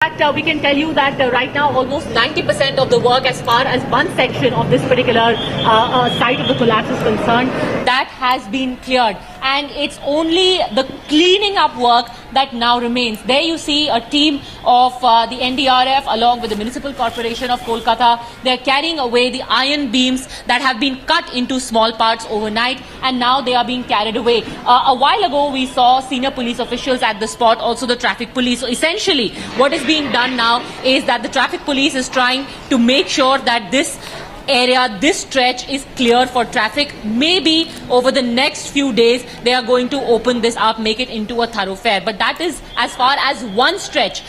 We can tell you that right now almost 90% of the work as far as one section of this particular site of the collapse is concerned, that has been cleared. And it's only the cleaning up work that now remains. There you see a team of the NDRF along with the Municipal Corporation of Kolkata. They're carrying away the iron beams that have been cut into small parts overnight, and now they are being carried away. A while ago we saw senior police officials at the spot, also the traffic police. So essentially what is being done now is that the traffic police is trying to make sure that this area, this stretch is clear for traffic. Maybe over the next few days they are going to open this up, make it into a thoroughfare. But that is as far as one stretch,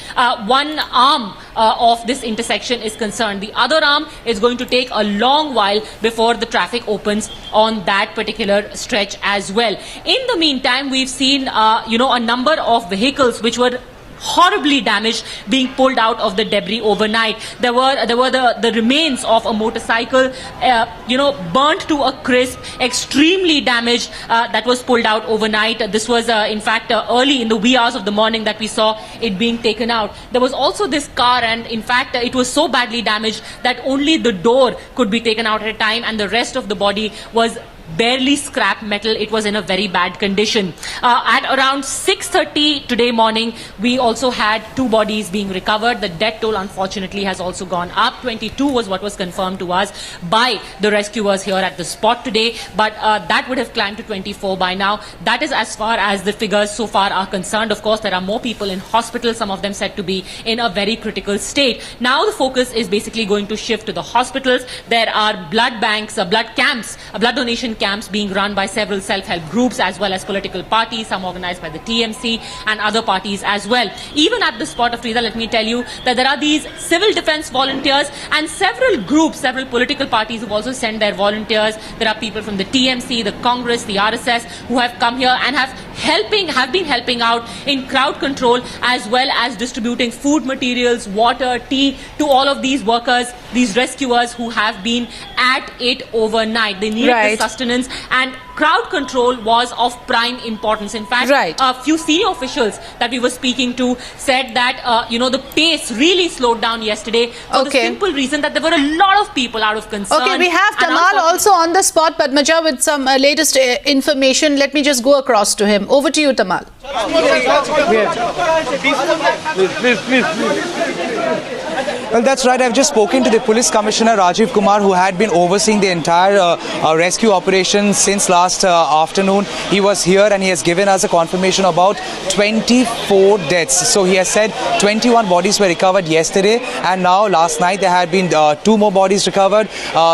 one arm of this intersection is concerned. The other arm is going to take a long while before the traffic opens on that particular stretch as well. In the meantime, we've seen a number of vehicles which were horribly damaged being pulled out of the debris overnight. There were the remains of a motorcycle, burnt to a crisp, extremely damaged, that was pulled out overnight. This was in fact early in the wee hours of the morning that we saw it being taken out. There was also this car, and in fact it was so badly damaged that only the door could be taken out at a time, and the rest of the body was barely scrap metal. It was in a very bad condition. At around 6:30 today morning, we also had 2 bodies being recovered. The death toll unfortunately has also gone up. 22 was what was confirmed to us by the rescuers here at the spot today, but that would have climbed to 24 by now. That is as far as the figures so far are concerned. Of course, there are more people in hospital, some of them said to be in a very critical state. Now the focus is basically going to shift to the hospitals. There are blood banks, blood camps, blood donation camps being run by several self-help groups as well as political parties, some organized by the TMC and other parties as well. Even at the spot of Riza, let me tell you that there are these civil defense volunteers and several groups, several political parties who've also sent their volunteers. There are people from the TMC, the Congress, the RSS who have come here and have been helping out in crowd control as well as distributing food materials, water, tea to all of these workers, these rescuers who have been at it overnight. They needed the sustenance, and crowd control was of prime importance. In fact, a few senior officials that we were speaking to said that the pace really slowed down yesterday for the simple reason that there were a lot of people out of concern. Okay, we have Tamal also on the spot, Padmaja, with some latest information. Let me just go across to him. Over to you, Tamal. Well, that's right. I've just spoken to the Police Commissioner Rajiv Kumar, who had been overseeing the entire rescue operation since last afternoon. He was here and he has given us a confirmation about 24 deaths. So he has said 21 bodies were recovered yesterday, and now last night there had been 2 more bodies recovered.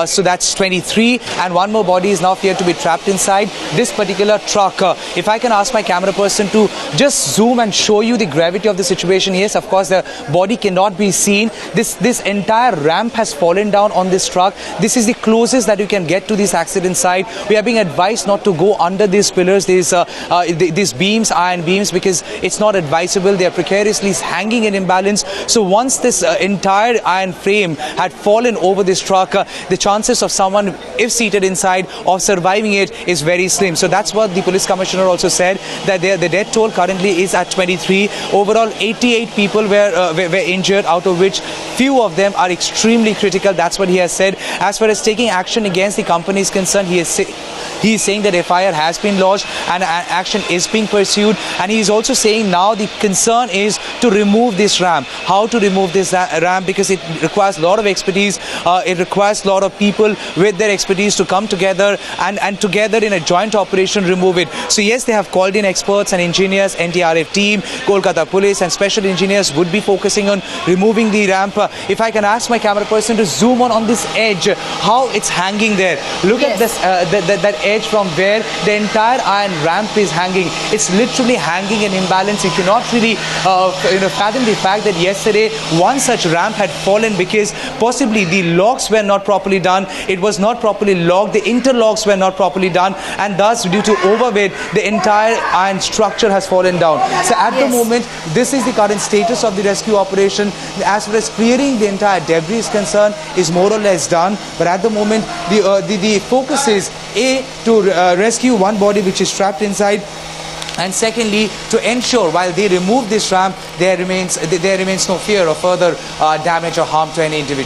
So that's 23, and 1 more body is now feared to be trapped inside this particular truck. If I can ask my camera person to just zoom and show you the gravity of the situation. Yes, of course, the body cannot be seen. This entire ramp has fallen down on this truck. This is the closest that you can get to this accident site. We are being advised not to go under these pillars, these beams, iron beams, because it's not advisable. They are precariously hanging in imbalance. So once this entire iron frame had fallen over this truck, the chances of someone, if seated inside, of surviving it is very slim. So that's what the police commissioner also said, that the death toll currently is at 23. Overall, 88 people were injured, out of which few of them are extremely critical. That's what he has said. As far as taking action against the company is concerned, he is saying that FIR has been lodged and action is being pursued. And he is also saying now the concern is to remove this ramp. How to remove this ramp? Because it requires a lot of expertise. It requires a lot of people with their expertise to come together and together in a joint operation remove it. So yes, they have called in experts and engineers, NDRF team, Kolkata police and special engineers would be focusing on removing the ramp. If I can ask my camera person to zoom on this edge, how it's hanging there. Look at this, that edge from where the entire iron ramp is hanging. It's literally hanging in imbalance. You cannot really fathom the fact that yesterday one such ramp had fallen because possibly the locks were not properly done. It was not properly locked. The interlocks were not properly done, and thus due to overweight, the entire iron structure has fallen down. So at the moment, this is the current status of the rescue operation. As far as clearing the entire debris is concerned, is more or less done. But at the moment, the focus is to rescue one body which is trapped inside, And secondly, to ensure while they remove this ramp, there remains no fear of further damage or harm to any individual.